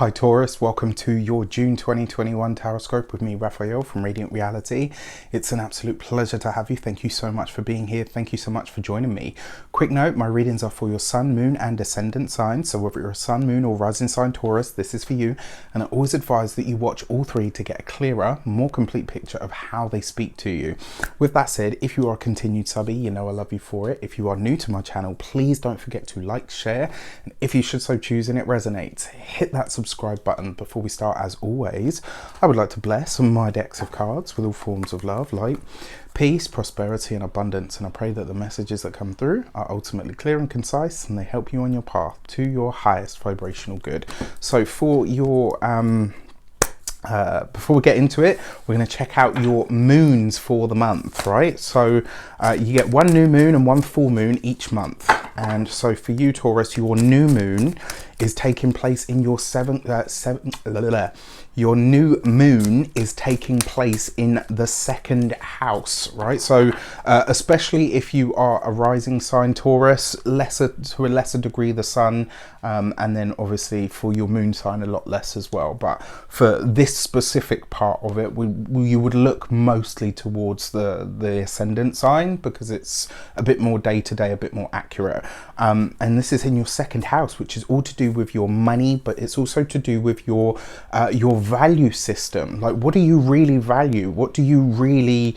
Hi Taurus, welcome to your June 2021 Tarot Scope with me, Raphael from Reydiant Reality. It's an absolute pleasure to have you. Thank you so much for being here. Thank you so much for joining me. Quick note, my readings are for your sun, moon and ascendant signs. So whether you're a sun, moon or rising sign Taurus, this is for you. And I always advise that you watch all three to get a clearer, more complete picture of how they speak to you. With that said, if you are a continued subby, you know I love you for it. If you are new to my channel, please don't forget to like, share, and if you should so choose and it resonates, hit that subscribe button. Before we start, as always, I would like to bless my decks of cards with all forms of love, light, peace, prosperity and abundance, and I pray that the messages that come through are ultimately clear and concise and they help you on your path to your highest vibrational good. So for your before we get into it, we're going to check out your moons for the month, right? So you get one new moon and one full moon each month. And so for you, Taurus, your new moon is taking place in your your new moon is taking place in the second house, right? So especially if you are a rising sign Taurus, to a lesser degree the sun, and then obviously for your moon sign a lot less as well. But for this specific part of it, you would look mostly towards the ascendant sign because it's a bit more day-to-day, a bit more accurate. And this is in your second house, which is all to do with your money, but it's also to do with your value system. Like, what do you really value? What do you really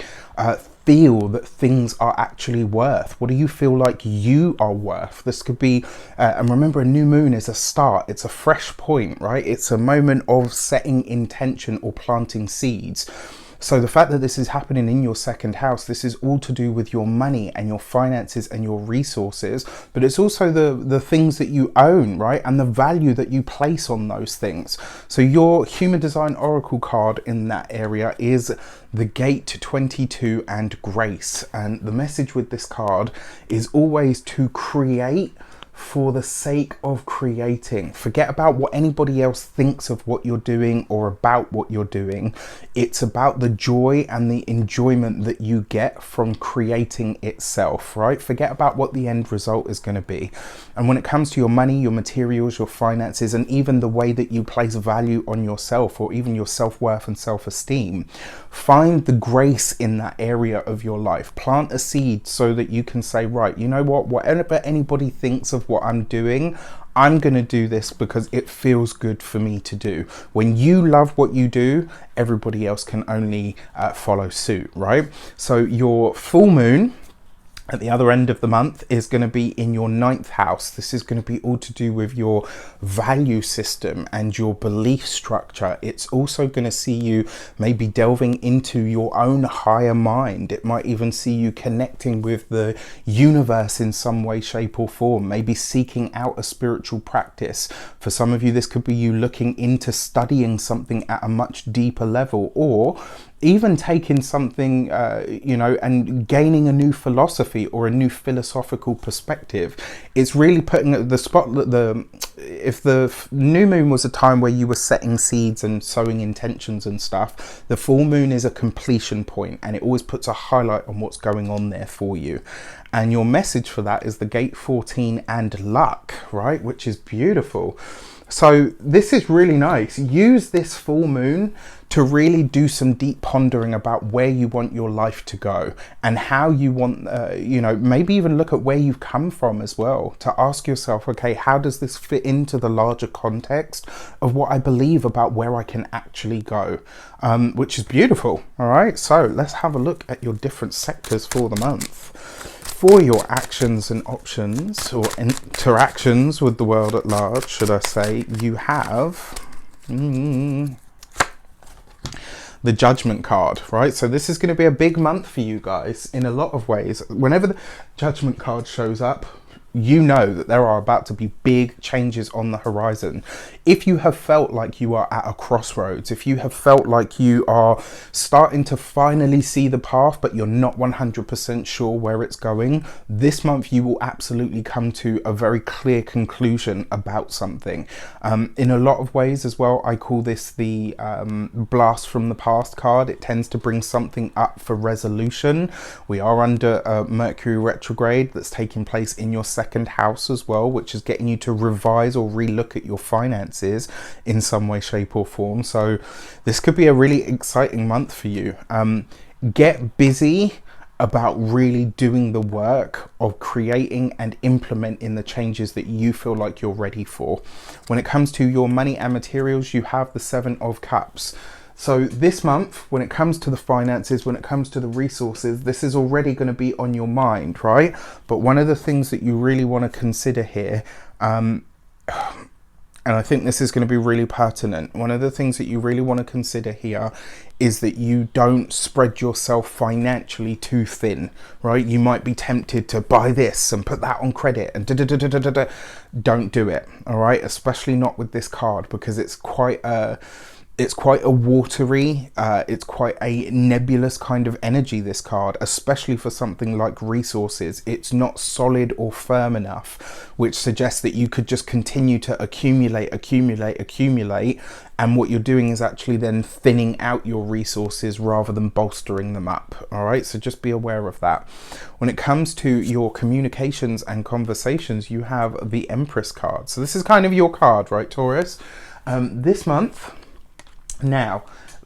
feel that things are actually worth? What do you feel like you are worth? This could be, and remember, a new moon is a start. It's a fresh point, right? It's a moment of setting intention or planting seeds. So the fact that this is happening in your second house, this is all to do with your money and your finances and your resources, but it's also the things that you own, right? And the value that you place on those things. So your Human Design Oracle card in that area is the Gate 22 and Grace. And the message with this card is always to create for the sake of creating. Forget about what anybody else thinks of what you're doing or about what you're doing. It's about the joy and the enjoyment that you get from creating itself, right? Forget about what the end result is going to be. And when it comes to your money, your materials, your finances, and even the way that you place value on yourself or even your self-worth and self-esteem, find the grace in that area of your life. Plant a seed so that you can say, right, you know what, whatever anybody thinks of what I'm doing, I'm going to do this because it feels good for me to do. When you love what you do, everybody else can only follow suit, right? So your full moon at the other end of the month is going to be in your 9th house. This is going to be all to do with your value system and your belief structure. It's also going to see you maybe delving into your own higher mind. It might even see you connecting with the universe in some way, shape or form, maybe seeking out a spiritual practice. For some of you, this could be you looking into studying something at a much deeper level, or even taking something, you know, and gaining a new philosophy or a new philosophical perspective. It's really putting the spot that if the new moon was a time where you were setting seeds and sowing intentions and stuff, the full moon is a completion point and it always puts a highlight on what's going on there for you. And your message for that is the Gate 14 and luck, right? Which is beautiful. So this is really nice. Use this full moon to really do some deep pondering about where you want your life to go and how you want, you know, maybe even look at where you've come from as well, to ask yourself, okay, how does this fit into the larger context of what I believe about where I can actually go, which is beautiful. All right, so let's have a look at your different sectors for the month. For your actions and options, or interactions with the world at large, should I say, you have the Judgment card, right? So this is going to be a big month for you guys in a lot of ways. Whenever the Judgment card shows up, you know that there are about to be big changes on the horizon. If you have felt like you are at a crossroads, if you have felt like you are starting to finally see the path, but you're not 100% sure where it's going, this month you will absolutely come to a very clear conclusion about something. In a lot of ways as well, I call this the blast from the past card. It tends to bring something up for resolution. We are under Mercury retrograde that's taking place in your second second house as well, which is getting you to revise or relook at your finances in some way, shape or form. So this could be a really exciting month for you. Get busy about really doing the work of creating and implementing the changes that you feel like you're ready for. When it comes to your money and materials, you have the 7 of Cups. So this month, when it comes to the finances, when it comes to the resources, this is already going to be on your mind, right? But one of the things that you really want to consider here, and I think this is going to be really pertinent. One of the things that you really want to consider here is that you don't spread yourself financially too thin, right? You might be tempted to buy this and put that on credit and da-da-da-da-da-da. Don't do it, all right? Especially not with this card, because it's quite a watery, it's quite a nebulous kind of energy, this card, especially for something like resources. It's not solid or firm enough, which suggests that you could just continue to accumulate, and what you're doing is actually then thinning out your resources rather than bolstering them up. All right, so just be aware of that. When it comes to your communications and conversations, you have the Empress card. So this is kind of your card, right, Taurus? This month. Now,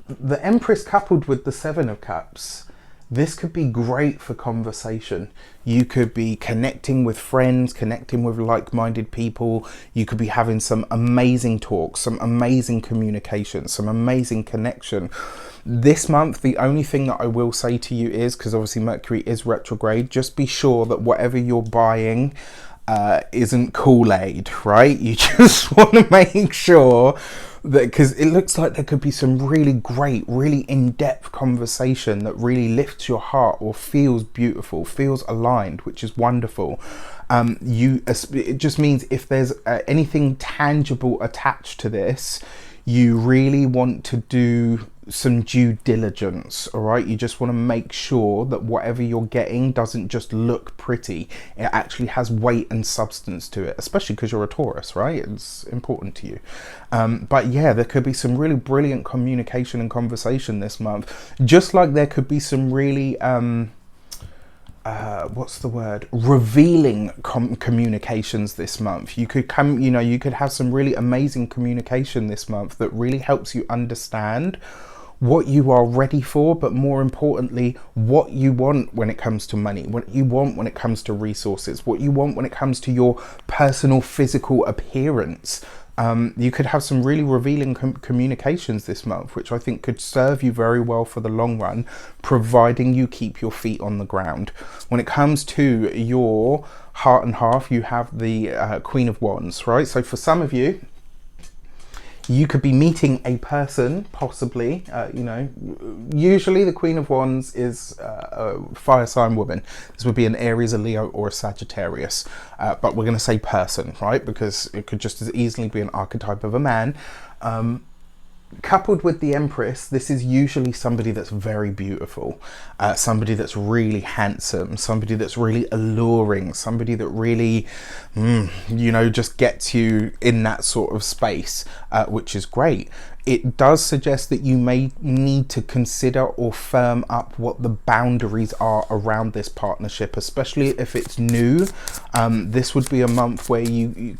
the Empress coupled with the 7 of Cups, this could be great for conversation. You could be connecting with friends, connecting with like-minded people. You could be having some amazing talks, some amazing communication, some amazing connection. This month, the only thing that I will say to you is, because obviously Mercury is retrograde, just be sure that whatever you're buying isn't Kool-Aid, right? You just want to make sure that, because it looks like there could be some really great, really in-depth conversation that really lifts your heart or feels beautiful, feels aligned, which is wonderful. It just means if there's anything tangible attached to this, you really want to do some due diligence, all right? You just want to make sure that whatever you're getting doesn't just look pretty. It actually has weight and substance to it, especially because you're a Taurus, right? It's important to you. But yeah, there could be some really brilliant communication and conversation this month, just like there could be some really revealing communications this month. You could you could have some really amazing communication this month that really helps you understand what you are ready for, but more importantly, what you want when it comes to money, what you want when it comes to resources, what you want when it comes to your personal physical appearance. You could have some really revealing communications this month, which I think could serve you very well for the long run, providing you keep your feet on the ground. When it comes to your heart and half, you have the Queen of Wands, right? So for some of you, you could be meeting a person, possibly, usually the Queen of Wands is a fire sign woman. This would be an Aries, a Leo, or a Sagittarius. But we're going to say person, right? Because it could just as easily be an archetype of a man. Coupled with the Empress, this is usually somebody that's very beautiful, somebody that's really handsome, somebody that's really alluring, somebody that really, just gets you in that sort of space, which is great. It does suggest that you may need to consider or firm up what the boundaries are around this partnership, especially if it's new. This would be a month where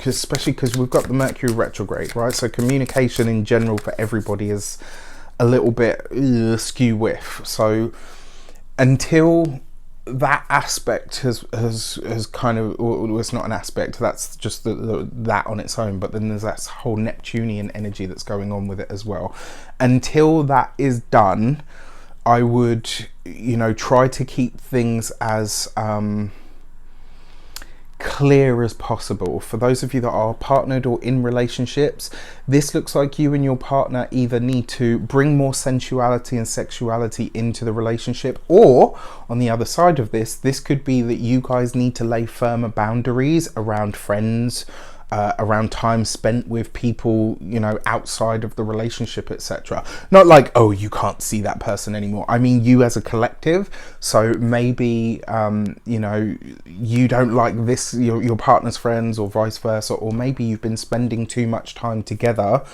especially because we've got the Mercury retrograde, right? So communication in general for everybody is a little bit skew with. So until that aspect has kind of, well, it's not an aspect, that's just that on its own, but then there's that whole Neptunian energy that's going on with it as well. Until that is done, I would try to keep things as clear as possible. For those of you that are partnered or in relationships, this looks like you and your partner either need to bring more sensuality and sexuality into the relationship, or on the other side of this could be that you guys need to lay firmer boundaries around friends, around time spent with people, outside of the relationship, etc. Not like, oh, you can't see that person anymore. I mean, you as a collective. So maybe, you don't like this, your partner's friends, or vice versa, or maybe you've been spending too much time together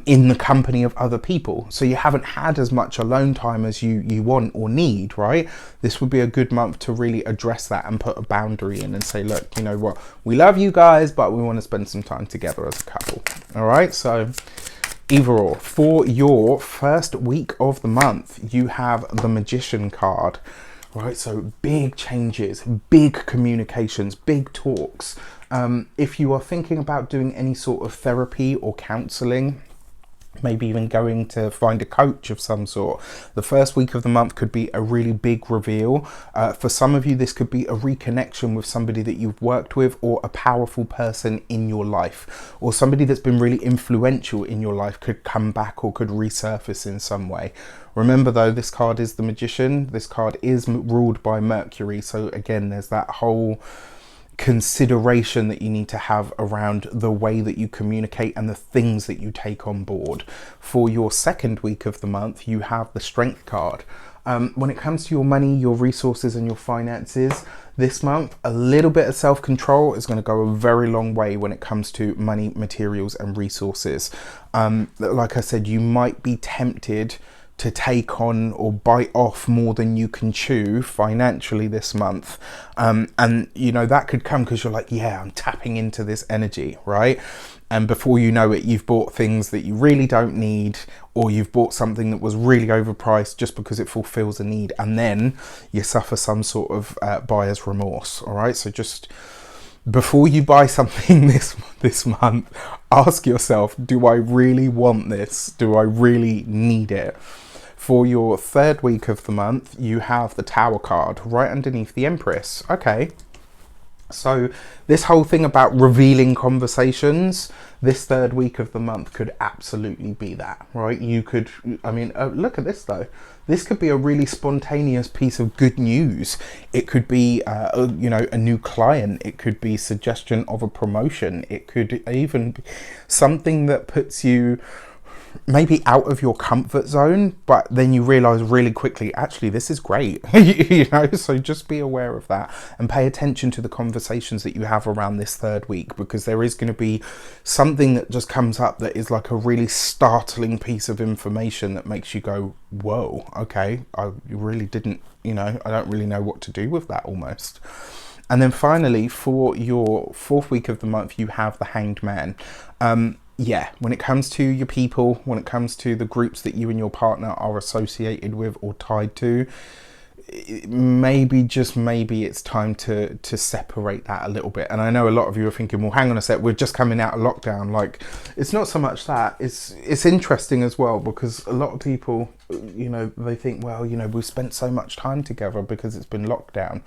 in the company of other people. So you haven't had as much alone time as you want or need, right? This would be a good month to really address that and put a boundary in and say, look, you know what, we love you guys, but we want to spend some time together as a couple. All right, so either or. For your first week of the month, you have the Magician card. Right, so big changes, big communications, big talks. If you are thinking about doing any sort of therapy or counseling, maybe even going to find a coach of some sort, the first week of the month could be a really big reveal. For some of you, this could be a reconnection with somebody that you've worked with, or a powerful person in your life, or somebody that's been really influential in your life could come back or could resurface in some way. Remember though, this card is the Magician. This card is ruled by Mercury. So again, there's that whole consideration that you need to have around the way that you communicate and the things that you take on board. For your second week of the month, you have the Strength card. When it comes to your money, your resources and your finances, this month, a little bit of self-control is going to go a very long way when it comes to money, materials and resources. Like I said, you might be tempted to take on or bite off more than you can chew financially this month. And you know, that could come because you're like, yeah, I'm tapping into this energy, right? And before you know it, you've bought things that you really don't need, or you've bought something that was really overpriced just because it fulfills a need, and then you suffer some sort of buyer's remorse. All right, so just before you buy something this month, ask yourself, do I really want this? Do I really need it? For your third week of the month, you have the Tower card right underneath the Empress. Okay, so this whole thing about revealing conversations, this third week of the month could absolutely be that, right? You could, I mean, look at this though. This could be a really spontaneous piece of good news. It could be, you know, a new client. It could be suggestion of a promotion. It could even be something that puts you maybe out of your comfort zone, but then you realize really quickly, actually, this is great. You know, so just be aware of that and pay attention to the conversations that you have around this third week, because there is going to be something that just comes up that is like a really startling piece of information that makes you go, whoa, okay, I really didn't, you know, I don't really know what to do with that almost. And then finally, for your fourth week of the month, you have the Hanged Man. Yeah, when it comes to your people, when it comes to the groups that you and your partner are associated with or tied to, maybe, just maybe, it's time to separate that a little bit. And I know a lot of you are thinking, well, hang on a sec, we're just coming out of lockdown. Like, it's not so much that. It's interesting as well, because a lot of people, you know, they think, well, you know, we've spent so much time together because it's been lockdown.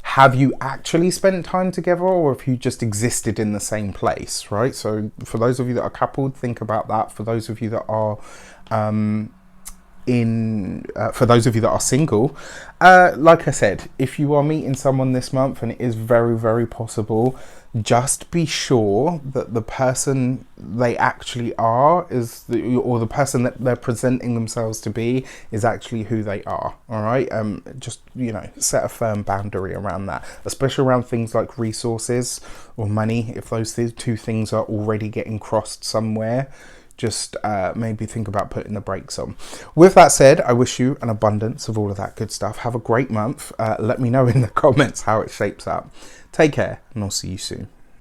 Have you actually spent time together, or have you just existed in the same place, right? So for those of you that are coupled, think about that. For those of you that are for those of you that are single, like I said, if you are meeting someone this month, and it is very, very possible, just be sure that the person they actually are or the person that they're presenting themselves to be is actually who they are. All right, just, you know, set a firm boundary around that, especially around things like resources or money. If those two things are already getting crossed somewhere, just maybe think about putting the brakes on. With that said, I wish you an abundance of all of that good stuff. Have a great month. Let me know in the comments how it shapes up. Take care, and I'll see you soon.